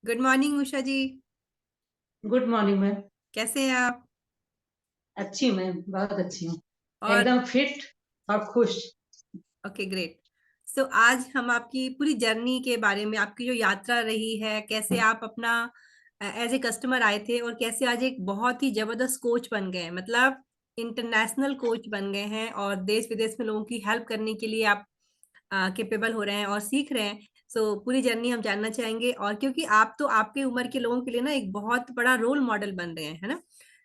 Good morning Usha ji. Good morning ma'am. कैसे हैं आप? अच्छी हूँ मैम, बहुत अच्छी हूँ। और एकदम फिट और खुश। Okay, great. सो आज हम आपकी पूरी जर्नी के बारे में, आपकी जो यात्रा रही है, कैसे आप अपना एज ए कस्टमर आए थे और कैसे आज एक बहुत ही जबरदस्त कोच बन गए हैं, मतलब इंटरनेशनल कोच बन गए हैं और देश विदेश में लोगों की हेल्प करने के लिए आप कैपेबल हो रहे हैं और सीख रहे हैं। सो पूरी जर्नी हम जानना चाहेंगे, और क्योंकि आप तो आपके उम्र के लोगों के लिए ना एक बहुत बड़ा रोल मॉडल बन रहे हैं, है ना?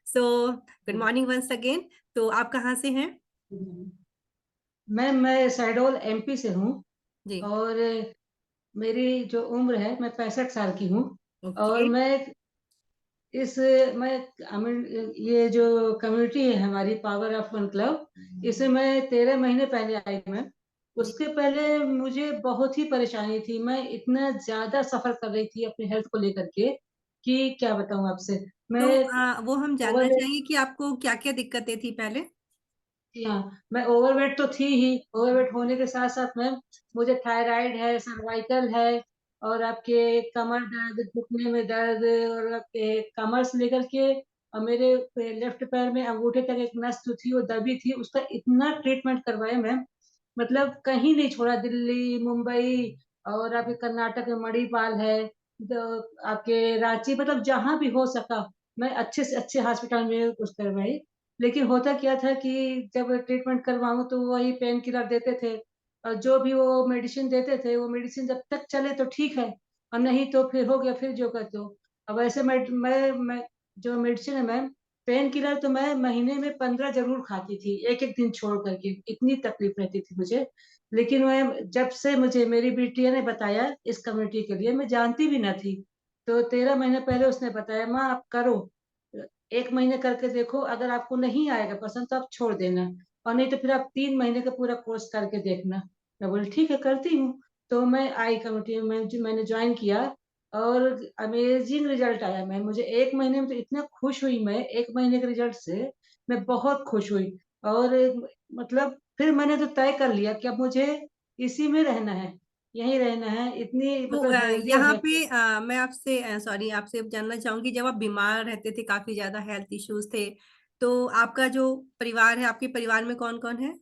So good morning once again. तो आप कहाँ से हैं? मैम मैं शहडोल एमपी से हूँ। जी। और मेरी जो उम्र है, मैं 65 साल की हूँ। और ओके। इस मैं ये जो कम्युनिटी है हमारी, पावर ऑफ वन क्लब, इसे मैं 13 महीने पहले आई मैम। जी। उसके पहले मुझे बहुत ही परेशानी थी। मैं इतना ज्यादा सफर कर रही थी अपनी हेल्थ को लेकर के कि क्या बताऊं आपसे। तो मैं वो हम जानना ओवरवेट चाहेंगे कि आपको क्या क्या दिक्कतें थी पहले। जी हाँ, मैं ओवरवेट तो थी ही। ओवरवेट होने के साथ साथ मैम मुझे थायराइड है, सर्वाइकल है, और आपके कमर दर्द, घुटने में दर्द, और आपके कमर से लेकर के और मेरे लेफ्ट पैर में अंगूठे तक एक नस जो थी वो दबी थी। उसका इतना ट्रीटमेंट करवाया मैम, मतलब कहीं नहीं छोड़ा। दिल्ली, मुंबई, और आपके कर्नाटक में मणिपाल है, तो आपके रांची, मतलब जहां भी हो सका मैं अच्छे से अच्छे हॉस्पिटल में कुछ करवाई। लेकिन होता क्या था कि जब ट्रीटमेंट करवाऊं तो वही पेन किलर देते थे, और जो भी वो मेडिसिन देते थे वो मेडिसिन जब तक चले तो ठीक है, और नहीं तो फिर हो गया, फिर जो करते हो। अब ऐसे मैं जो मेडिसिन है मैम, पेन किलर तो मैं महीने में 15 जरूर खाती थी, एक एक दिन छोड़ करके। इतनी तकलीफ रहती थी मुझे। लेकिन मैं, जब से मुझे मेरी बिटिया ने बताया इस कम्युनिटी के लिए, मैं जानती भी न थी, तो 13 महीने पहले उसने बताया, माँ आप करो, 1 महीने करके देखो, अगर आपको नहीं आएगा पसंद तो आप छोड़ देना, और नहीं तो फिर आप 3 महीने का पूरा कोर्स करके देखना। मैं बोली ठीक है, करती हूँ। तो मैं आई कम्युनिटी में, जो मैंने ज्वाइन किया, और अमेजिंग रिजल्ट आया। मैं, मुझे 1 महीने में तो इतना खुश हुई मैं, 1 महीने के रिजल्ट से मैं बहुत खुश हुई। और मतलब फिर मैंने तो तय कर लिया कि अब मुझे इसी में रहना है, यहीं रहना है। इतनी तो मतलब हेल्दी और यहाँ हैप्पी। पे मैं आपसे सॉरी आपसे अब जानना चाहूंगी, जब आप बीमार रहते थे, काफी ज्यादा हेल्थ इश्यूज थे, तो आपका जो परिवार है, आपके परिवार में कौन कौन है?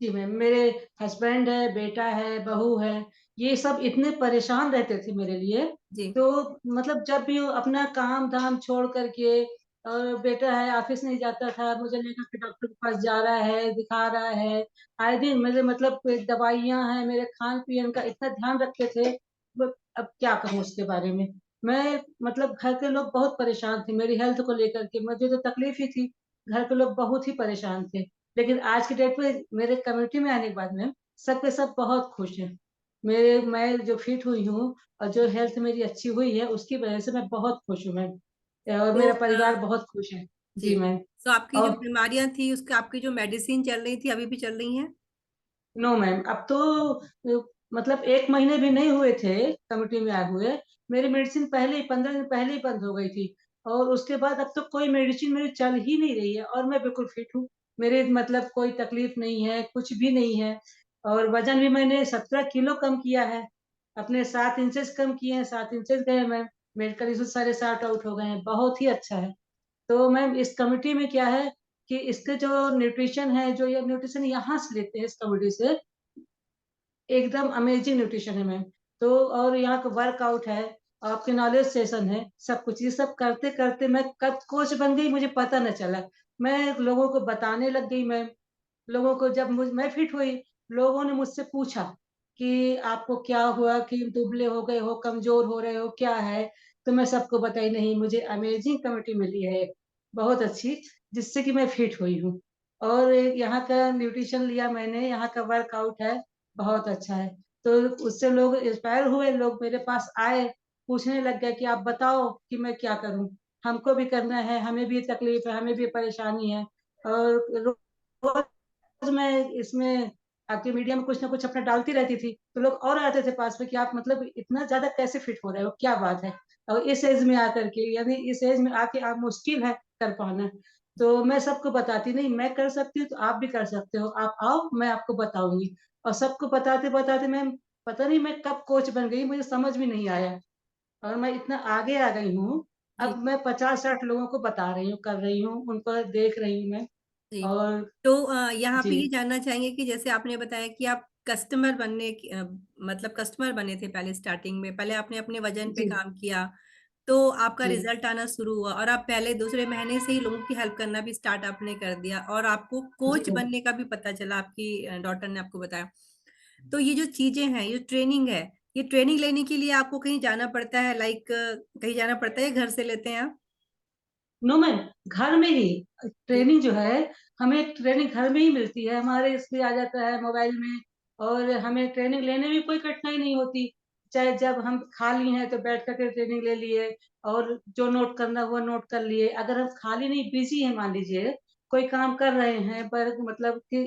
जी मैम, मेरे हस्बैंड है, बेटा है, बहू है, ये सब इतने परेशान रहते थे मेरे लिए। जी। तो मतलब जब भी वो अपना काम धाम छोड़ करके, और बेटा है ऑफिस नहीं जाता था, मुझे लेकर के डॉक्टर के पास जा रहा है, दिखा रहा है आए दिन, मेरे मतलब दवाइयां हैं, मेरे खान पीन का इतना ध्यान रखते थे। अब क्या कहूँ उसके बारे में। मैं, मतलब घर के लोग बहुत परेशान थे मेरी हेल्थ को लेकर के, मुझे तो तकलीफ ही थी। घर के लोग बहुत ही परेशान थे। लेकिन आज की डेट पे मेरे कम्युनिटी में आने के बाद में सब के सब बहुत खुश हैं। मैं जो फिट हुई हूँ और जो हेल्थ मेरी अच्छी हुई है, उसकी वजह से मैं बहुत खुश हूँ मैम। और तो मेरा परिवार बहुत खुश है। जी, जी मैम। तो आपकी जो और बीमारियां थी, उसका आपकी जो मेडिसिन चल रही थी, अभी भी चल रही हैं? नो मैम, अब तो मतलब 1 महीने भी नहीं हुए थे कमिटी में आए हुए, मेरी मेडिसिन पहले ही 15 दिन पहले ही बंद हो गई थी। और उसके बाद अब तो कोई मेडिसिन मेरी चल ही नहीं रही है, और मैं बिल्कुल फिट हूँ। मेरे मतलब कोई तकलीफ नहीं है, कुछ भी नहीं है। और वजन भी मैंने 17 किलो कम किया है। अपने 7 इंचेस कम किए हैं, 7 इंचेस गए मैम। मेडिकल इशू सारे सॉर्ट आउट हो गए हैं, बहुत ही अच्छा है। तो मैम इस कमिटी में क्या है कि इसके जो न्यूट्रिशन है, जो ये न्यूट्रिशन यहाँ से लेते हैं इस कमिटी से, एकदम अमेजिंग न्यूट्रिशन है मैम। तो और यहाँ का वर्कआउट है, आपके नॉलेज सेशन है, सब कुछ ये सब करते करते मैं कब कोच बन गई मुझे पता न चला। मैं लोगों को बताने लग गई मैम। लोगों को जब मैं फिट हुई, लोगों ने मुझसे पूछा कि आपको क्या हुआ, कि दुबले हो गए हो, कमजोर हो रहे हो, क्या है। तो मैं सबको बताई, नहीं मुझे अमेजिंग कमेटी मिली है एक, बहुत अच्छी, जिससे कि मैं फिट हुई हूँ। और यहाँ का न्यूट्रिशन लिया मैंने, यहाँ का वर्कआउट है, बहुत अच्छा है। तो उससे लोग इंस्पायर हुए, लोग मेरे पास आए, पूछने लग गए कि आप बताओ कि मैं क्या करूं, हमको भी करना है, हमें भी तकलीफ है, हमें भी परेशानी है। और रोज मैं इसमें आपके मीडिया में कुछ ना कुछ अपना डालती रहती थी, तो लोग और आते थे पास में कि आप मतलब इतना ज्यादा कैसे फिट हो रहे हो, क्या बात है। और इस एज में आकर के, यानी इस एज में आके आप, मुश्किल है कर पाना। तो मैं सबको बताती, नहीं मैं कर सकती हूँ तो आप भी कर सकते हो, आप आओ मैं आपको बताऊंगी। और सबको बताते बताते मैं, पता नहीं मैं कब कोच बन गई, मुझे समझ भी नहीं आया। और मैं इतना आगे आ गई हूँ, जी, अब मैं 50-60 लोगों को बता रही हूँ, कर रही हूँ, उनको देख रही हूँ मैं। जी। और तो यहाँ पे जी, ये जानना चाहेंगे कि जैसे आपने बताया कि आप कस्टमर बनने मतलब कस्टमर बने थे पहले स्टार्टिंग में, पहले आपने अपने वजन पे जी, काम किया, तो आपका जी, रिजल्ट आना शुरू हुआ और आप पहले दूसरे महीने से ही लोगों की हेल्प करना भी स्टार्ट आपने कर दिया और आपको जी कोच मैम। बनने का भी पता चला, आपकी डॉटर ने आपको बताया। तो ये जो चीजें हैं, ये ट्रेनिंग है, ये ट्रेनिंग लेने के लिए आपको कहीं जाना पड़ता है, लाइक कहीं जाना पड़ता है या घर से लेते हैं आप? नो मैम, घर में ही जी। ट्रेनिंग जो है, हमें ट्रेनिंग घर में ही मिलती है, हमारे इस पे आ जाता है मोबाइल में। और हमें ट्रेनिंग लेने में कोई कठिनाई नहीं होती। चाहे जब हम खाली हैं तो बैठ कर के ट्रेनिंग ले लिए, और जो नोट करना हुआ नोट कर लिए। अगर हम खाली नहीं, बिजी हैं, मान लीजिए कोई काम कर रहे हैं, पर मतलब कि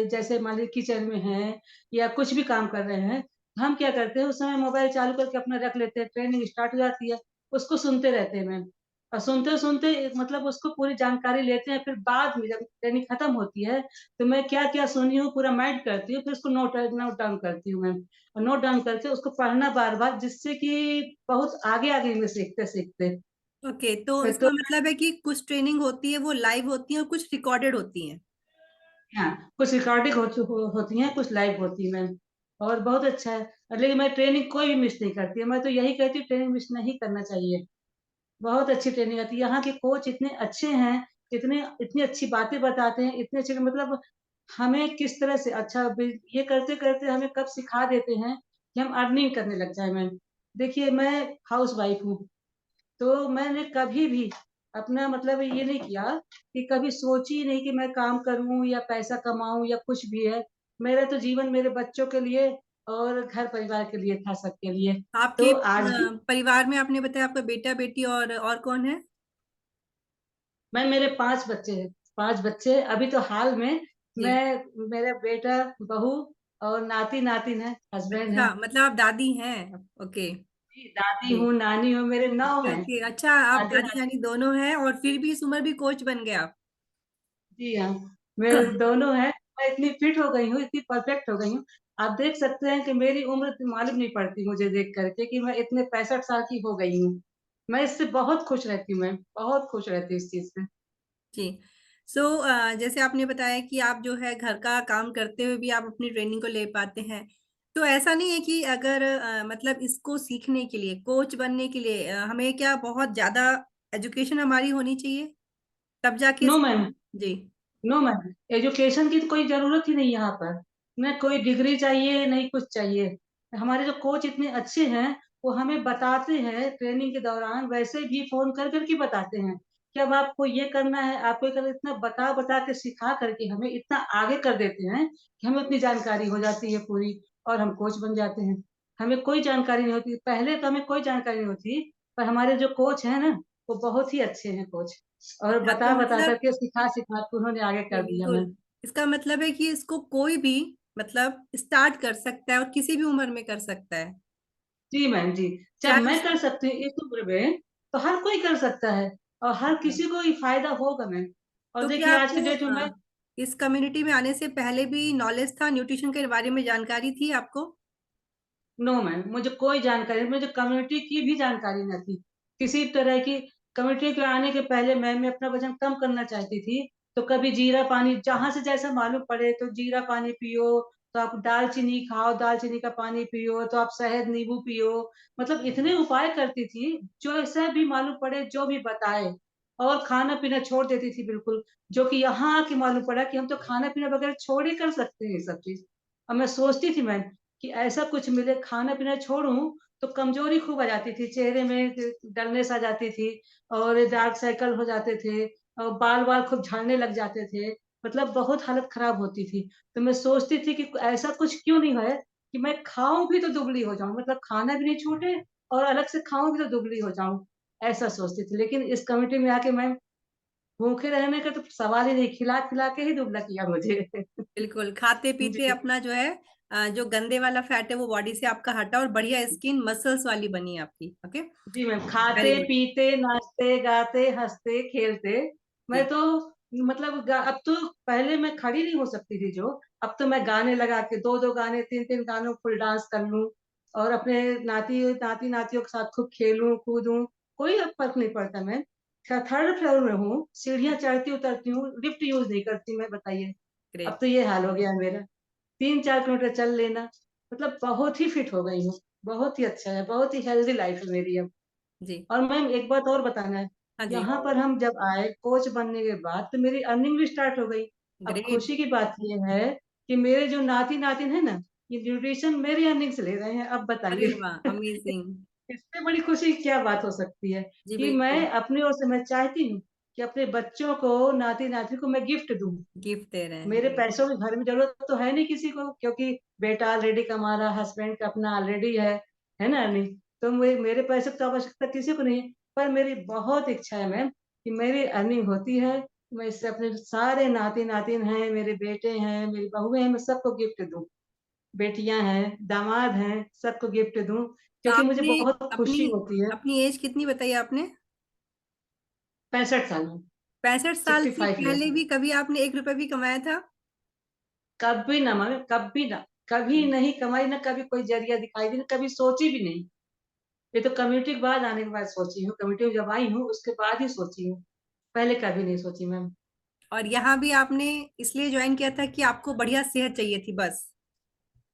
जैसे मान लीजिए किचन में हैं या कुछ भी काम कर रहे हैं, हम क्या करते हैं, उस समय मोबाइल चालू करके अपना रख लेते हैं, ट्रेनिंग स्टार्ट हो जाती है, उसको सुनते रहते हैं मैम। और सुनते-सुनते मतलब उसको पूरी जानकारी लेते हैं, फिर बाद में जब ट्रेनिंग खत्म होती है, तो मैं क्या-क्या सुनी हूँ पूरा माइंड करती हूँ, फिर उसको नोट डाउन करती हूँ मैं। और नोट डाउन करके उसको पढ़ना बार-बार, जिससे कि बहुत आगे-आगे में सीखते-सीखते। ओके, तो तो इसका मतलब है कि कुछ ट्रेनिंग होती है वो लाइव होती है और कुछ रिकॉर्डेड होती हैं। हाँ, कुछ रिकॉर्डिंग होती हैं, कुछ लाइव होती हैं मैम। और बहुत अच्छा है। लेकिन मैं ट्रेनिंग कोई भी मिस नहीं करती है, मैं तो यही कहती हूँ ट्रेनिंग मिस नहीं करना चाहिए। बहुत अच्छी ट्रेनिंग आती है। यहाँ के कोच इतने अच्छे हैं, इतने इतनी अच्छी बातें बताते हैं, इतने अच्छे, मतलब हमें किस तरह से अच्छा ये करते-करते हमें कब सिखा देते हैं कि हम अर्निंग करने लग जाए मैम। देखिए, मैं हाउसवाइफ हूँ, तो मैंने कभी भी अपना मतलब ये नहीं किया कि कभी सोची ही नहीं कि मैं काम करूँ या पैसा कमाऊँ या कुछ भी है। मेरा तो जीवन मेरे बच्चों के लिए और घर परिवार के लिए था, सबके लिए। आपके तो आज भी परिवार में आपने बताया आपका बेटा बेटी और कौन है? मैं मेरे 5 बच्चे हैं, 5 बच्चे। अभी तो हाल में जी। मैं, मेरा बेटा, बहू और नाती-नातिन है, हस्बैंड अच्छा, है। मतलब आप दादी हैं। ओके। जी, दादी जी। हूँ, नानी हूँ, मेरे 9 ओके, हैं, ओके। अच्छा, आप दादी दादी-नानी। नानी दोनों हैं और फिर भी इस उम्र भी कोच बन गए आप। जी हाँ, मेरे दोनों हैं। मैं इतनी फिट हो गई हूँ, इतनी परफेक्ट हो गई हूँ। आप देख सकते हैं कि मेरी उम्र मालूम नहीं पड़ती मुझे देख कर के कि मैं इतने 65 साल की हो गई हूँ। मैं इससे बहुत खुश रहती हूँ मैम, बहुत खुश रहती हूँ इस चीज़ से। जी। सो जैसे आपने बताया कि आप जो है घर का काम करते हुए भी आप अपनी ट्रेनिंग को ले पाते हैं। तो ऐसा नहीं है कि अगर मतलब इसको सीखने के लिए, कोच बनने के लिए हमें क्या बहुत ज़्यादा एजुकेशन हमारी होनी चाहिए? तब जाके नो इस मैम। जी। नो मैम, एजुकेशन की तो कोई ज़रूरत ही नहीं यहाँ पर। ना कोई डिग्री चाहिए, नहीं कुछ चाहिए। हमारे जो कोच इतने अच्छे हैं, वो हमें बताते हैं ट्रेनिंग के दौरान, वैसे भी फ़ोन कर के बताते हैं कि अब आपको ये करना है, आपको ये करना है। इतना बता-बता के सिखा कर के हमें इतना आगे कर देते हैं कि हमें अपनी जानकारी हो जाती है पूरी, और हम कोच बन जाते हैं। हमें कोई जानकारी नहीं होती। पहले तो हमें कोई जानकारी नहीं होती, पर हमारे जो कोच हैं ना, वो बहुत ही अच्छे हैं कोच। और अच्छा, तो बता-बता कर मतलब के, सिखा-सिखा के उन्होंने आगे जी, कर दिया बिल्कुल। मैम। इसका मतलब है कि इसको कोई भी मतलब स्टार्ट कर सकता है और किसी भी उम्र में कर सकता है। जी मैम, जी। जब चाहे मैं उस कर सकती हूँ इस उम्र में, तो हर कोई कर सकता है, और हर अच्छा। किसी को ये फ़ायदा होगा मैम। और तो क्या देखिए आज की आपको डेट में मैं, इस कम्युनिटी में आने से पहले भी नॉलेज था, न्यूट्रिशन के बारे में जानकारी थी आपको? नो मैम, मुझे कोई जानकारी, मुझे कम्युनिटी की भी जानकारी ना थी। किसी तरह की कम्युनिटी के आने के पहले मैं अपना वज़न कम करना चाहती थी, तो कभी जीरा पानी, जहाँ से जैसा मालूम पड़े, तो जीरा पानी पियो, तो आप दालचीनी खाओ, दालचीनी का पानी पियो, तो आप शहद नींबू पियो। मतलब इतने उपाय करती थी, जो ऐसा भी मालूम पड़े, जो भी बताए। और खाना-पीना छोड़ देती थी बिल्कुल, जो कि यहाँ आके मालूम पड़ा कि हम तो खाना-पीना वगैरह छोड़ ही कर सकते हैं ये सब चीज़। अब मैं सोचती थी मैम कि ऐसा कुछ मिले, खाना-पीना छोड़ूँ, तो कमज़ोरी खूब आ जाती थी, चेहरे में डलनेस आ जाती थी, और डार्क सर्कल हो जाते थे, और बाल-वाल खूब झड़ने लग जाते थे, मतलब बहुत हालत खराब होती थी। तो मैं सोचती थी कि ऐसा कुछ क्यों नहीं है कि मैं खाऊँ भी तो दुबली हो जाऊँ, मतलब खाना भी नहीं छूटे और अलग से खाऊँ भी तो दुबली हो जाऊँ, ऐसा सोचती थी। लेकिन इस कमिटी में आके मैं, भूखे रहने का तो सवाल ही नहीं, खिला-खिला के ही दुबला किया मुझे। बिल्कुल, खाते-पीते जी। अपना जो है जो गंदे वाला फैट है वो बॉडी से आपका हटा और बढ़िया स्किन मसल्स वाली बनी आपकी। ओके, जी मैम, वेरी गुड। खाते-पीते, नाचते-गाते, हँसते-खेलते, मैं जी, तो मतलब अब तो, पहले मैं खड़ी नहीं हो सकती थी जो, अब तो मैं गाने लगा के 2-2 गाने, 3-3 गानों फुल डांस कर लूँ। और अपने नातियों के साथ खूब खेलूँ, कूदूँ, कोई अब फ़र्क नहीं पड़ता मैम। 3rd फ्लोर में हूँ, सीढ़ियाँ चढ़ती-उतरती हूँ, लिफ्ट यूज़ नहीं करती मैं, बताइए। अब ग्रेट। तो ये हाल हो गया है मेरा। 3-4 किलोमीटर चल लेना, मतलब बहुत ही फिट हो गई हूँ। बहुत ही अच्छा है, बहुत ही हेल्दी लाइफ़ है मेरी अब। जी। और मैम एक बात और बताना है, हाँ जी। यहाँ पर हम जब आए कोच बनने के बाद तो मेरी अर्निंग भी स्टार्ट हो गई। अब ग्रेट। खुशी की बात ये है कि मेरे जो नाती-नातिन है ना, ये न्यूट्रिशन मेरी अर्निंग से ले रहे हैं, अब अरे बताइए। वाह! अमेज़िंग। इससे बड़ी खुशी की क्या बात हो सकती है जी, कि बिल्कुल। मैं अपनी ओर से मैं चाहती हूँ कि अपने बच्चों को, नाती-नाती को मैं गिफ्ट दूँ। गिफ्ट दे रहे हैं, मेरे ग्रेट। पैसों की घर में ज़रूरत तो है नहीं किसी को, क्योंकि बेटा ऑलरेडी कमा रहा, हस्बैंड का अपना ऑलरेडी है ना अर्निंग? तो मेरे पैसे की तो आवश्यकता किसी को नहीं है। पर मेरी बहुत इच्छा है मैम कि मेरी अर्निंग होती है, मैं इससे अपने सारे नाती-नातिन हैं, मेरे बेटे हैं, मेरी बहुएँ हैं, मैं सबको गिफ्ट दूँ। बेटियाँ हैं, दामाद हैं, सबको गिफ्ट दूँ, तो क्योंकि मुझे आपने बहुत अपनी खुशी होती है। अपनी एज कितनी बताई आपने? 65 साल में, 65 साल से 65 ईयर्स। पहले भी कभी आपने ₹1 भी कमाया था? कभी ना मैम, कभी ना, कभी हुँ। नहीं कमाई, ना कभी कोई ज़रिया दिखाई दी, ना कभी सोची भी नहीं। ये तो कम्युनिटी के बाद आने के बाद सोची हूँ, कम्युनिटी में जब आई हूँ, उसके बाद ही सोची हूँ। पहले कभी नहीं सोची मैम। और यहाँ भी आपने इसलिए जॉइन किया था कि आपको बढ़िया सेहत चाहिए थी बस।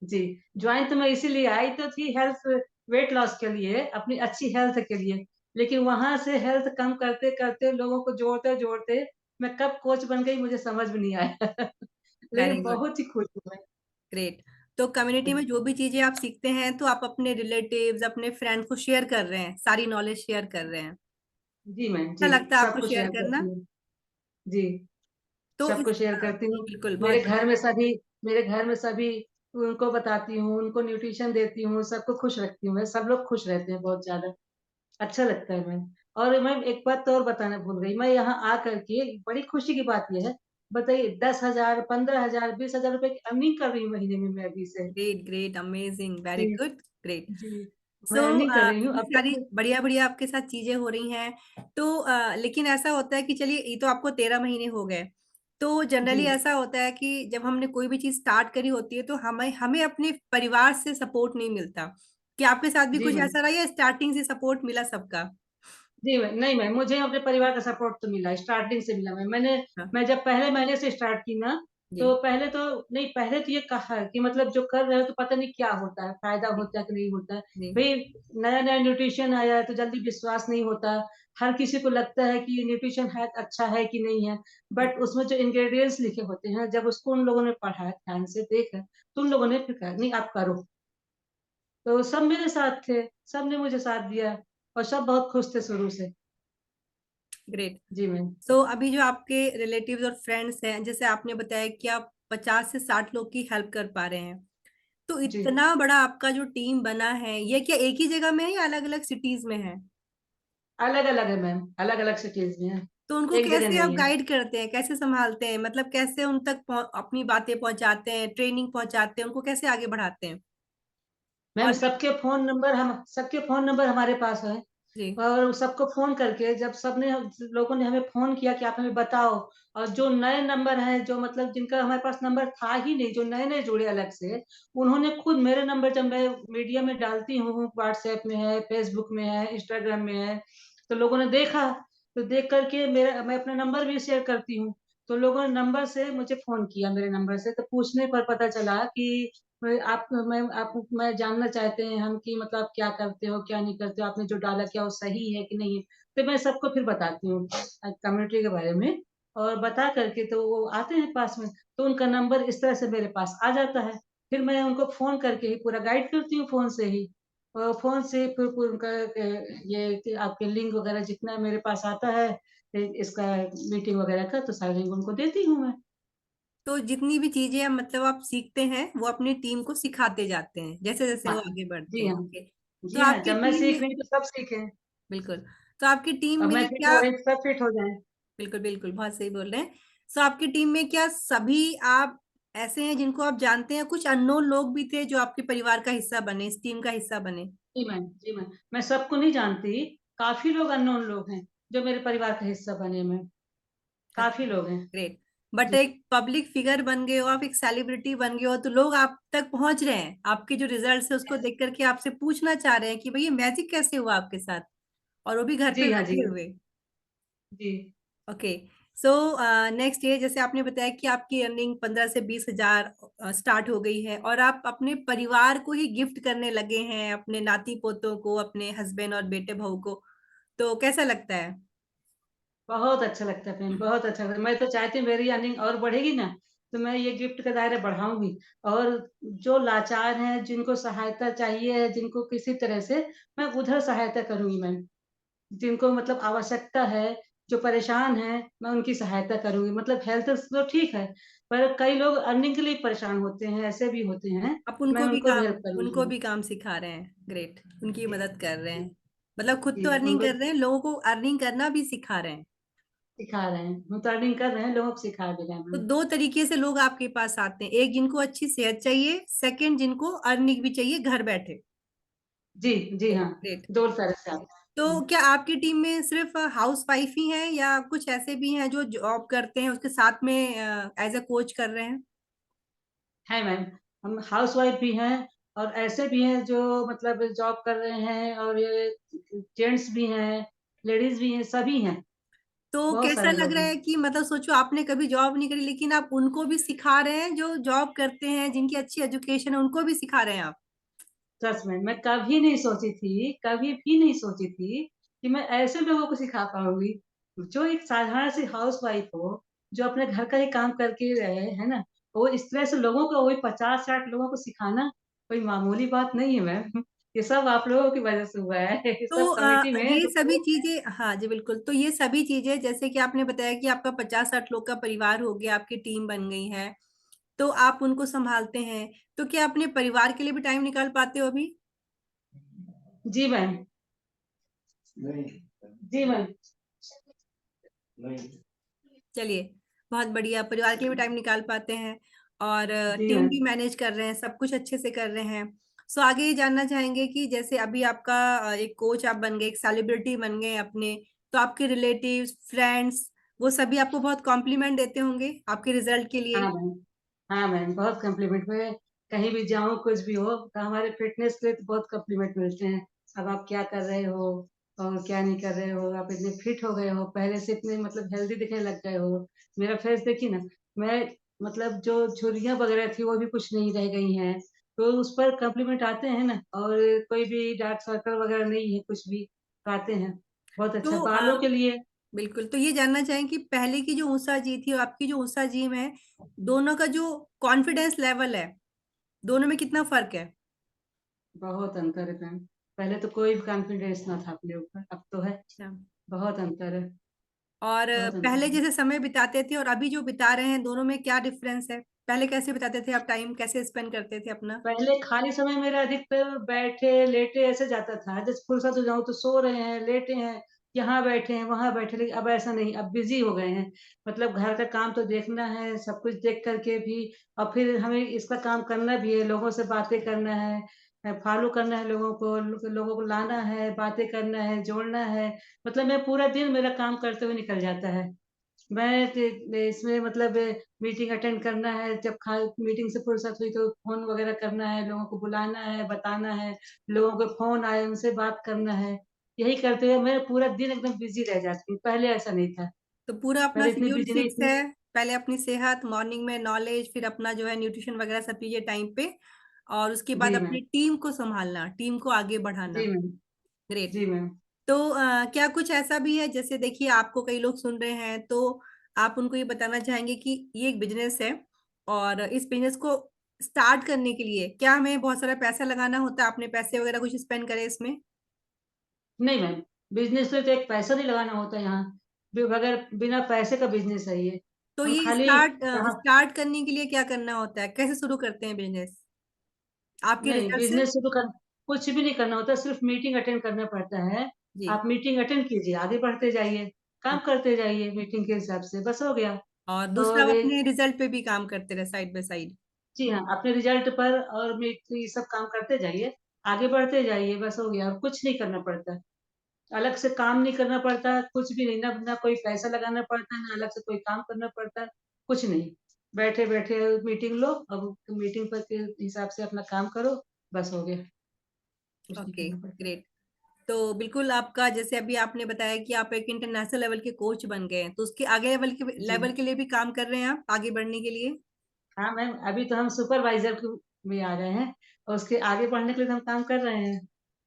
जी, जॉइन तो मैं इसीलिए आई तो थी हेल्थ वेट लॉस के लिए, अपनी अच्छी हेल्थ के लिए। लेकिन वहाँ से हेल्थ कम करते-करते लोगों को जोड़ते-जोड़ते मैं कब कोच बन गई मुझे समझ में नहीं आया। वेरी लेकिन गुड, बहुत ही खुश हूँ मैं। ग्रेट। तो कम्युनिटी में जो भी चीज़ें आप सीखते हैं, तो आप अपने रिलेटिव्स, अपने फ्रेंड्स को शेयर कर रहे हैं, सारी नॉलेज शेयर कर रहे हैं। जी मैम, अच्छा जी, लगता है आपको सबको शेयर शेयर करना? करती हूँ। जी। तो इस सबको शेयर करती जी, हूँ। बिल्कुल, बहुत मेरे बढ़िया। घर में सभी मेरे घर में सभी उनको बताती हूँ, उनको न्यूट्रिशन देती हूँ, सबको खुश रखती हूँ मैं, सब लोग खुश रहते हैं बहुत ज़्यादा, अच्छा लगता है मैम। और मैम एक बात तो और बताना भूल गई, मैं यहाँ आकर के बड़ी खुशी की बात ये है, बताइए 10,000, 15,000, 20,000 रुपए की अर्निंग कर रही हूँ महीने में मैं अभी से। ग्रेट, ग्रेट, अमेजिंग, वेरी जी, गुड, ग्रेट। जी। सो मैं अर्निंग कर रही हूँ, इतनी अब सारी तक बढ़िया-बढ़िया आपके साथ चीज़ें हो रही हैं, तो लेकिन ऐसा होता है कि चलिए ये तो आपको 13 महीने हो गए, तो जी, जनरली ऐसा होता है कि जब हमने कोई भी चीज़ स्टार्ट करी होती है, तो हमें हमें अपने परिवार से सपोर्ट नहीं मिलता। क्या आपके साथ भी जी कुछ मैम। ऐसा रहा या स्टार्टिंग से सपोर्ट मिला सबका? जी, मैम, नहीं मैम, मुझे अपने परिवार का सपोर्ट तो मिला, स्टार्टिंग से मिला मैम। हाँ, मैं जब पहले महीने से स्टार्ट की ना, जी, तो पहले तो नहीं, पहले तो ये कहा कि मतलब जो कर रहे हो तो पता नहीं क्या होता है, फ़ायदा जी, होता है कि नहीं होता है। जी, भई नया-नया न्यूट्रिशन आया है तो जल्दी विश्वास नहीं होता। हर किसी को लगता है कि ये न्यूट्रिशन है अच्छा है कि नहीं है, जी। बट उसमें जो इंग्रीडिएंट्स लिखे होते हैं, जब उसको उन लोगों ने पढ़ा, ध्यान से देखा, तो उन लोगों ने फिर कहा, "नहीं, आप करो।" तो सब मेरे साथ थे, सब ने मुझे साथ दिया और सब बहुत खुश थे शुरू से। ग्रेट। जी मैम। सो अभी जो आपके रिलेटिव्स और फ्रेंड्स हैं, जैसे आपने बताया कि आप 50 से 60 लोग की हेल्प कर पा रहे हैं। तो जी। इतना बड़ा आपका जो टीम बना है, ये क्या एक ही जगह में है या अलग-अलग सिटीज़ में है? अलग-अलग है मैम, अलग-अलग सिटीज़ में है, तो उनको एक जगह कैसे आप नहीं है। गाइड करते हैं? कैसे सँभालते हैं? मतलब कैसे उन तक अपनी बातें पहुँचाते हैं, ट्रेनिंग पहुँचाते हैं, उनको कैसे आगे बढ़ाते हैं? मैम और सबके फ़ोन नंबर हमारे पास है जी, और सबको फ़ोन करके जब सबने लोगों ने हमें फ़ोन किया कि आप हमें बताओ और जो नए नंबर हैं, जो मतलब जिनका हमारे पास नंबर था ही नहीं, जो नए-नए जुड़े अलग से, उन्होंने खुद मेरे नंबर जब मैं मीडिया में डालती हूँ, व्हाट्सएप में है, फ़ेसबुक में है, इंस्टाग्राम में है, तो लोगों ने देखा, तो देख कर के मैं अपना नंबर भी शेयर करती हूँ, तो लोगों ने नंबर से मुझे फ़ोन किया मेरे नंबर से, तो पूछने पर पता चला कि मैं जानना चाहते हैं हम कि मतलब आप क्या करते हो, क्या नहीं करते हो? आपने जो डाला क्या वो सही है कि नहीं है? तो मैं सबको फिर बताती हूँ कम्युनिटी के बारे में और बता कर के तो वो आते हैं पास में, तो उनका नंबर इस तरह से मेरे पास आ जाता है। फिर मैं उनको फ़ोन करके ही पूरा गाइड करती हूँ फ़ोन से ही। फ़ोन से फिर उनका ये कि आपके लिंक वगैरह जितना मेरे पास आता है इसका मीटिंग वगैरह का तो सारा लिंक उनको देती हूँ मैं। तो जितनी भी चीज़ें मतलब आप सीखते हैं, वो अपनी टीम को सिखाते जाते हैं, जैसे-जैसे हाँ। वो आगे बढ़ते जी हैं। हाँ। ओके। तो जी हाँ, आपकी जब मैं टीम में सीख रही हूँ तो सब सीखें। बिल्कुल। तो आपकी टीम अब मैं में फिट क्या हो रही, सब फिट हो जाएँ। बिल्कुल, बिल्कुल, बहुत सही बोल रहे हैं। सो आपकी टीम में क्या सभी आप ऐसे हैं जिनको आप जानते हैं, कुछ अननोन लोग भी थे जो आपके परिवार का हिस्सा बने, इस टीम का हिस्सा बने? जी मैम, जी मैम। मैं सबको नहीं जानती, काफ़ी लोग अननोन लोग हैं, जो मेरे परिवार का हिस्सा बने मैम, काफ़ी अच्छा, लोग हैं। ग्रेट। बट जी, एक पब्लिक फिगर बन गए हो आप, एक सेलिब्रिटी बन गए हो, तो लोग आप तक पहुंच रहे हैं, आपके जो रिजल्ट है उसको देख करके आपसे पूछना चाह रहे हैं कि भाई ये मैजिक कैसे हुआ आपके साथ, और वो भी घर पे जी हाँ, जी बैठे हाँ, हुए। जी। ओके। सो नेक्स्ट ये, जैसे आपने बताया कि आपकी अर्निंग 15 से 20 हजार स्टार्ट हो गई है, और आप अपने परिवार को ही गिफ्ट करने लगे हैं, अपने नाती पोतों को, अपने हस्बैंड और बेटे बहू को, तो कैसा लगता है? बहुत अच्छा लगता है फ्रेंड, बहुत अच्छा लगता है। मैं तो चाहती हूँ मेरी अर्निंग और बढ़ेगी ना, तो मैं ये गिफ्ट का दायरा बढ़ाऊँगी, और जो लाचार हैं, जिनको सहायता चाहिए, जिनको किसी तरह से, मैं उधर सहायता करूँगी मैं। जिनको मतलब आवश्यकता है, जो परेशान हैं, मैं उनकी सहायता करूँगी। मतलब हेल्थ तो ठीक है, पर कई लोग अर्निंग के लिए परेशान होते हैं, ऐसे भी होते हैं, आप मैं उनको भी हेल्प उनको करूँगी। भी काम सिखा रहे हैं, ग्रेट, उनकी जी, मदद कर रहे जी, हैं। मतलब खुद जी, तो अर्निंग उनको कर रहे हैं, लोगों को अर्निंग करना भी सिखा रहे हैं। सिखा रहे हैं। हम तो अर्निंग कर रहे हैं, लोगों को सिखा भी रहे हैं तो मैम। दो तरीके से लोग आपके पास आते हैं, एक जिनको अच्छी सेहत चाहिए, सेकंड जिनको अर्निंग भी चाहिए घर बैठे। जी, जी हाँ, ग्रेट। 2 तरह से आते तो हैं। हुँ, क्या आपकी टीम में सिर्फ हाउस वाइफ ही हैं, या कुछ ऐसे भी हैं जो जॉब करते हैं उसके साथ में एज अ कोच कर रहे हैं? है मैम, हम हाउसवाइफ भी हैं, और ऐसे भी हैं जो मतलब जॉब कर रहे हैं, और ये जेंट्स भी हैं, लेडीज़ भी हैं, सभी हैं, तो बहुत कैसा सारे लग लोग रहा हैं। है कि मतलब सोचो आपने कभी जॉब नहीं करी, लेकिन आप उनको भी सिखा रहे हैं, जो जॉब करते हैं, जिनकी अच्छी एजुकेशन है, उनको भी सिखा रहे हैं आप। सच में, मैं कभी नहीं सोची थी, कभी भी नहीं सोची थी कि मैं ऐसे लोगों को सिखा पाऊँगी, जो एक साधारण सी हाउसवाइफ हो, जो अपने घर का ही काम करके रहे, है ना? वो इस तरह से लोगों को, वही 50-60 लोगों को सिखाना कोई मामूली बात नहीं है मैम। ये सब आप लोगों की वजह से हुआ है। ये तो सब कमिटी में ये जो सभी लोग हैं। चीजें, हाँ जी बिल्कुल, तो ये सभी चीजें जैसे कि आपने बताया कि आपका 50-60 लोग का परिवार हो गया, आपकी टीम बन गई है, तो आप उनको संभालते हैं, तो क्या अपने परिवार के लिए भी टाइम निकाल पाते हो अभी? जी मैम, जी मैम, चलिए, बहुत बढ़िया, परिवार के लिए भी टाइम निकाल पाते हैं, और जी टीम मैम। भी मैनेज कर रहे हैं, सब कुछ अच्छे से कर रहे हैं। सो आगे ये जानना चाहेंगे कि जैसे अभी आपका एक कोच आप बन गए, एक सेलिब्रिटी बन गए अपने, तो आपके रिलेटिव्स, फ्रेंड्स, वो सभी आपको बहुत कॉम्प्लीमेंट देते होंगे आपके रिजल्ट के लिए। हाँ मैम। हाँ मैम, बहुत कॉम्प्लीमेंट मैं कहीं भी जाऊँ, कुछ भी हो, तो हमारे फिटनेस के लिए तो बहुत कॉम्प्लीमेंट मिलते हैं। अब आप क्या कर रहे हो और क्या नहीं कर रहे हो, आप इतने फिट हो गए हो, पहले से इतने मतलब हेल्दी दिखने लग गए हो। मेरा फेस देखिए ना, मैं मतलब जो झुर्रियाँ वगैरह थी वो भी कुछ नहीं रह गई हैं। तो उस पर कॉम्प्लीमेंट आते हैं ना, और कोई भी डार्क सर्कल वगैरह नहीं है, कुछ भी तो आते हैं। बहुत अच्छा, तो बालों के लिए। बिल्कुल, तो ये जानना चाहें कि पहले की जो ऊषा जी थी और आपकी जो ऊषा जी में, दोनों का जो कॉन्फिडेंस लेवल है, दोनों में कितना फर्क है? बहुत अंतर है मैम। पहले तो कोई कॉन्फिडेंस ना था अपने ऊपर, अब तो है। अच्छा। बहुत अंतर है, और बहुत अंतर पहले है। जैसे समय बिताते थे और अभी जो बिता रहे हैं, दोनों में क्या डिफरेंस है? पहले कैसे बिताते थे आप, टाइम कैसे स्पेंड करते थे अपना? पहले खाली समय मेरा अधिकतर बैठे, लेटे ऐसे जाता था। जैसे फुर्सत हो जाऊँ तो सो रहे हैं, लेटे हैं, यहाँ बैठे हैं, वहाँ बैठे, लेकिन अब ऐसा नहीं, अब बिज़ी हो गए हैं। मतलब घर का काम तो देखना है, सब कुछ देख कर के भी, और फिर हमें इसका काम करना भी है, लोगों से बातें करना है, फॉलो करना है लोगों को लाना है, बातें करना है, जोड़ना है। मतलब मैं पूरा दिन मेरा काम करते हुए निकल जाता है। मैं इसमें मतलब मीटिंग अटेंड करना है, जब खा मीटिंग से फुर्सत हुई तो फ़ोन वगैरह करना है, लोगों को बुलाना है, बताना है, लोगों के फ़ोन आए उनसे बात करना है। यही करते हुए मैं पूरा दिन एकदम बिज़ी रह जाती हूँ, पहले ऐसा नहीं था। तो पूरा अपना पहले इतनी शेड्यूल बिज़ी नहीं फिक्स थी। है, पहले अपनी सेहत, मॉर्निंग में नॉलेज, फिर अपना जो है न्यूट्रिशन वगैरह सब चीजें टाइम पे, और उसके बाद जी मैम, अपनी टीम को संभालना, टीम को आगे बढ़ाना। जी मैम, ग्रेट। जी मैम। तो क्या कुछ ऐसा भी है, जैसे देखिए आपको कई लोग सुन रहे हैं, तो आप उनको ये बताना चाहेंगे कि ये एक बिजनेस है, और इस बिजनेस को स्टार्ट करने के लिए क्या हमें बहुत सारा पैसा लगाना होता है? आपने पैसे वगैरह कुछ स्पेंड करे इसमें? नहीं मैम, बिज़नेस में तो एक पैसा नहीं लगाना होता यहाँ, बगैर बिना पैसे का बिज़नेस है ये। तो हम ये खाली यहाँ स्टार्ट करने के लिए क्या करना होता है, कैसे शुरू करते हैं बिजनेस आपके नहीं, रिजल्ट से? बिज़नेस शुरू कर कुछ भी नहीं करना होता, सिर्फ़ मीटिंग अटेंड करना पड़ता है। जी। आप मीटिंग अटेंड कीजिए, आगे बढ़ते जाइए, काम करते जाइए मीटिंग के हिसाब से, बस हो गया। और दूसरा आप और अपने रिजल्ट पे भी काम करते रहे साइड बाय साइड। जी हाँ, अपने रिज़ल्ट पर और ये सब काम करते जाइए, आगे बढ़ते जाइए, बस हो गया, और कुछ नहीं करना पड़ता। अलग से काम नहीं करना पड़ता, कुछ भी नहीं, ना ना कोई पैसा लगाना पड़ता है, ना अलग से कोई काम करना पड़ता है। कुछ नहीं। बैठे-बैठे मीटिंग लो, अब मीटिंग पर के हिसाब से अपना काम करो, बस हो गया, कुछ नहीं ओके, करना पड़ता। ग्रेट। तो बिल्कुल आपका जैसे अभी आपने बताया कि आप एक इंटरनेशनल लेवल के कोच बन गए हैं, तो उसके आगे जी। लेवल के लिए भी काम कर रहे हैं आप आगे बढ़ने के लिए? हाँ मैम, अभी तो हम सुपरवाइज़र क में आ गए हैं और उसके आगे बढ़ने के लिए तो हम काम कर रहे हैं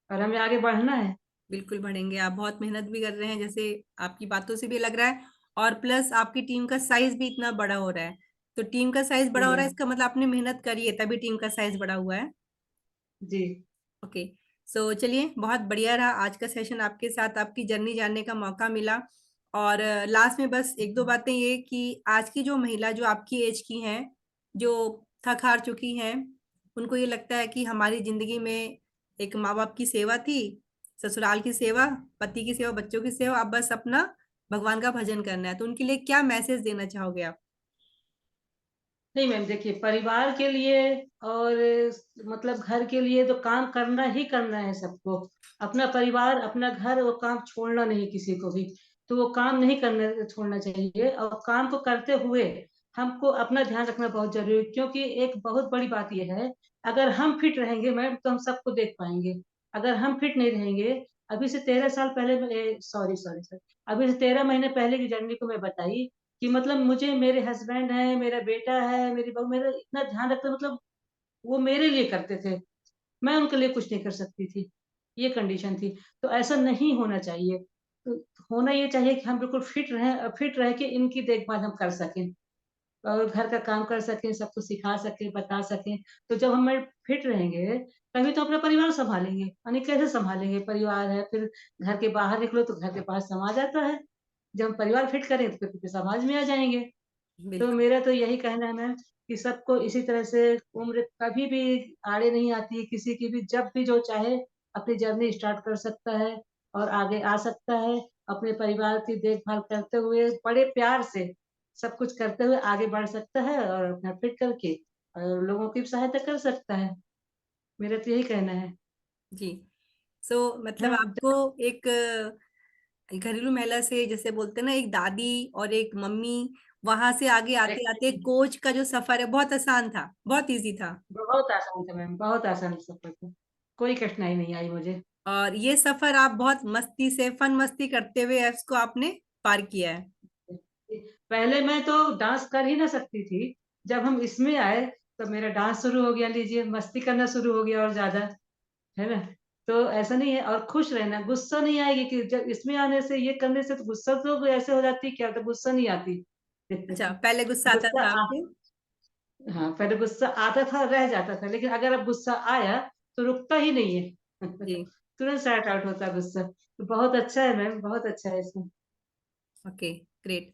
और हमें आगे बढ़ना है। बिल्कुल बढ़ेंगे, आप बहुत मेहनत भी कर रहे हैं जैसे आपकी बातों से भी लग रहा है और प्लस आपकी टीम का साइज़ भी इतना बड़ा हो रहा है। तो टीम का साइज़ जी बड़ा हो रहा है मैम। इसका मतलब आपने मेहनत करी है तभी टीम का साइज़ बड़ा हुआ है। जी। ओके, सो चलिए बहुत बढ़िया रहा आज का सेशन आपके साथ, आपकी जर्नी जानने का मौका मिला और लास्ट में बस 1-2 बातें ये कि आज की जो महिला जो आपकी एज की हैं, जो थक हार चुकी हैं, उनको ये लगता है कि हमारी ज़िंदगी में एक माँ-बाप की सेवा थी, ससुराल की सेवा, पति की सेवा, बच्चों की सेवा, अब बस अपना भगवान का भजन करना है। तो उनके लिए क्या मैसेज देना चाहोगे आप? नहीं मैम, देखिए परिवार के लिए और मतलब घर के लिए तो काम करना ही करना है सबको। अपना परिवार, अपना घर, वो काम छोड़ना नहीं किसी को भी। तो वो काम नहीं करना छोड़ना चाहिए और काम को करते हुए हमको अपना ध्यान रखना बहुत ज़रूरी है क्योंकि एक बहुत बड़ी बात ये है, अगर हम फिट रहेंगे मैम तो हम सबको देख पाएँगे। अगर हम फिट नहीं रहेंगे, अभी से 13 साल पहले सॉरी, अभी से 13 महीने पहले की जर्नी को मैं बताई कि मतलब मुझे मेरे हस्बैंड हैं, मेरा बेटा है, मेरी बहू मेरा इतना ध्यान रखते मतलब वो मेरे लिए करते थे। मैं उनके लिए कुछ नहीं कर सकती थी। ये कंडीशन थी। तो ऐसा नहीं होना चाहिए। तो होना ये चाहिए कि हम बिल्कुल फिट रह के इनकी देखभाल हम कर सकें और घर का काम कर सकें, सबको सिखा सकें, बता सकें। तो जब हम फिट रहेंगे, तभी तो अपना परिवार सँभालेंगे, यानी कैसे सँभालेंगे? परिवार है, फिर घर के बाहर निकलो तो घर के पास समाज आता है। जब हम परिवार फिट करें, तो फिर समाज में आ जाएँगे। तो बिल्कुल, मेरा तो यही कहना है मैम कि सबको इसी तरह से उम्र कभी भी आड़े नहीं आती है, किसी की भी जब भी जो चाहे अपनी जर्नी स्टार्ट कर सकता है और आगे आ सकता है। अपने परिवार की देखभाल करते हुए, बड़े प्यार से सब कुछ करते हुए आगे बढ़ सकता है और अपना फिट करके और लोगों की भी सहायता कर सकता है। मेरा तो यही कहना है। जी। सो मतलब हाँ, आपको एक घरेलू महिला से जैसे बोलते हैं ना एक दादी और एक मम्मी वहां से आगे आते आते कोच का जो सफर है बहुत आसान था, बहुत इजी था बहुत आसान था मैम, बहुत आसान सफ़र था। कोई कठिनाई नहीं आई मुझे। और ये सफर आप बहुत मस्ती से फन मस्ती करते हुए इसको आपने पार किया है। पहले मैं तो डांस कर ही ना सकती थी। जब हम इसमें आए, तो मेरा डांस शुरू हो गया लीजिए, मस्ती करना शुरू हो गया और ज़्यादा, है ना? तो ऐसा नहीं है और खुश रहना, गुस्सा नहीं आएगी कि जब इसमें आने से, ये करने से तो गुस्सा तो ऐसे हो जाती है क्या तो गुस्सा नहीं आती। अच्छा, पहले गुस्सा आता गुस्सा था आ आपको? हाँ, पहले गुस्सा आता था, रह जाता था, लेकिन अगर अब गुस्सा आया, तो रुकता ही नहीं है। जी। तुरंत स्टार्ट आउट होता है गुस्सा। तो बहुत अच्छा है मैम, बहुत अच्छा है इसमें। Okay, great.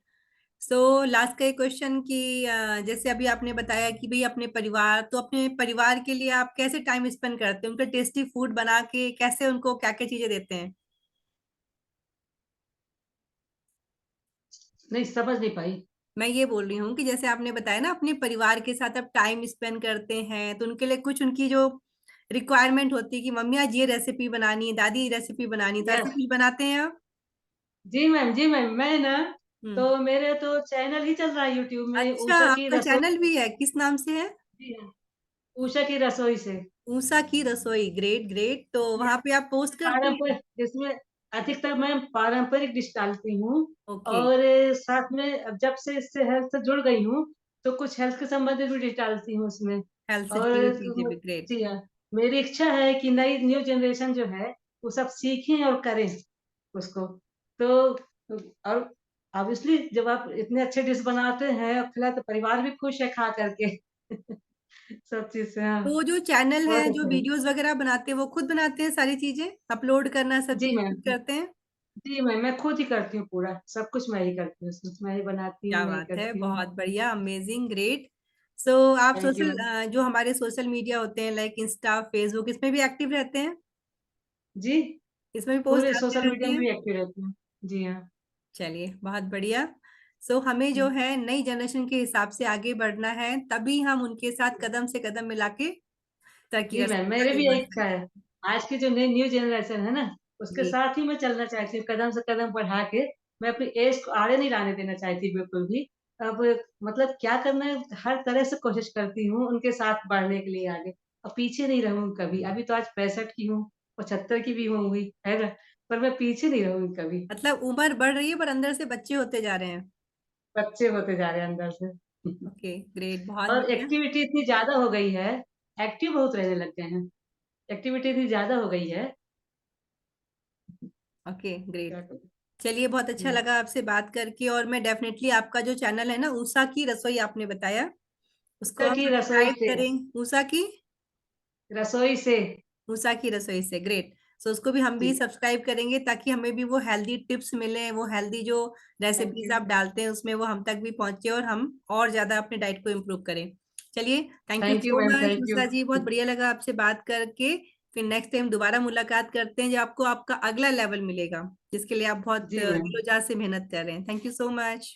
सो लास्ट का एक क्वेश्चन कि जैसे अभी आपने बताया कि भाई अपने परिवार, तो अपने परिवार के लिए आप कैसे टाइम स्पेंड करते हैं, उनका टेस्टी फूड बना के कैसे उनको क्या क्या चीजें देते हैं? नहीं समझ नहीं पाई। मैं ये बोल रही हूँ कि जैसे आपने बताया ना अपने परिवार के साथ आप टाइम स्पेंड करते हैं तो उनके लिए कुछ उनकी जो रिक्वायरमेंट होती है कि मम्मी आज ये रेसिपी बनानी है, दादी ये रेसिपी बनानी है, तो ऐसे यस। कुछ बनाते हैं आप? जी मैम, मैं ना हम्म। तो मेरे तो चैनल ही चल रहा है यूट्यूब में अच्छा, उषा की आपका रसोई चैनल से। भी है, किस नाम से है? जी हाँ, उषा की रसोई से। ऊषा की रसोई, ग्रेट ग्रेट। तो जी वहां हाँ, पे आप पोस्ट करते हैं? पारंपरिक जिसमें अधिकतर मैं पारंपरिक डिश डालती हूँ ओके। और साथ में अब जब से इससे हेल्थ से जुड़ गई हूँ, तो कुछ हेल्थ के संबंधित भी डिश डालती हूँ उसमें। हेल्थ से जुड़ी और हुई चीजें भी, ग्रेट। जी हाँ, मेरी इच्छा है कि नई न्यू जनरेशन जो है, वो सब सीखें और करें उसको। तो और ऑब्वियसली जब आप इतने अच्छे डिश बनाते हैं और खिलाते तो परिवार भी खुश है खा करके। सब चीज़ से हाँ, तो वो जो चैनल है बहुत जो अच्छा है। वीडियोस वगैरह बनाते हैं वो खुद बनाते हैं, सारी चीजें अपलोड करना सब जी चीज मैम। खुद करते हैं? जी मैम, मैं खुद ही करती हूँ पूरा, सब कुछ मैं ही करती हूँ उसमें, मैं ही बनाती हूँ, क्या मैं ही बात है, करती हूँ। बहुत बढ़िया, अमेजिंग, ग्रेट। सो आप थैंक यू मैम। जो हमारे सोशल मीडिया होते हैं लाइक इंस्टा फेसबुक इसमें भी एक्टिव रहते हैं? जी, इसमें भी पोस्ट पूरे डालते सोशल मीडिया रहती में हैं? भी एक्टिव रहती हूँ। जी हाँ। चलिए बहुत बढ़िया। सो हमें जो हुँ, है नई जनरेशन के हिसाब से आगे बढ़ना है, तभी हम उनके साथ कदम से कदम मिला के तरक्की जी कर मैम, सकते, मेरे आगे भी बढ़ यही इच्छा सकते है। आज की जो नई न्यू जनरेशन है ना, उसके हैं। जी। साथ ही मैं चलना चाहती हूँ, कदम से कदम बढ़ा के, मैं अपनी ऐज को आड़े नहीं लाने देना चाहती बिल्कुल भी। अब मतलब क्या करना है, हर तरह से कोशिश करती हूँ उनके साथ बढ़ने के लिए आगे और पीछे नहीं रहूँगी कभी। अभी तो आज 65 की हूँ, 75 की भी होंगी, है ना? पर मैं पीछे नहीं रहूँगी कभी। मतलब उम्र बढ़ रही है पर अंदर से बच्चे होते जा रहे हैं। बच्चे होते जा रहे हैं अंदर से। ओके, ग्रेट, बहुत और बढ़िया। एक्टिविटी इतनी ज़्यादा हो गई है, एक्टिव बहुत रहने लग गए हैं। एक्टिविटी इतनी ज़्यादा हो गई है, ओके, ग्रेट। क्या करूँ? चलिए, बहुत अच्छा हुँ। लगा आपसे बात करके, और मैं डेफिनेटली आपका जो चैनल है ना, उषा की रसोई आपने बताया, उसको हम की रसोई सब्सक्राइब से करेंगे। उषा की रसोई से उषा की रसोई से, ग्रेट। सो उसको भी हम भी जी, सब्सक्राइब करेंगे, ताकि हमें भी वो हेल्दी टिप्स मिले, वो हेल्दी जो थैंक रेसिपीज यू। आप डालते हैं उसमें वो हम तक भी पहुंचे, और हम और ज्यादा अपने डाइट को इम्प्रूव करें। चलिए, thank you thank you so ma'am, much thank you. Usha ji, बहुत बढ़िया लगा आपसे बात करके। फिर नेक्स्ट टाइम दोबारा मुलाकात करते हैं, जब आपको आपका अगला लेवल मिलेगा, जिसके लिए आप बहुत जी मैम। दिलोजान से मेहनत कर रहे हैं। Thank you so much.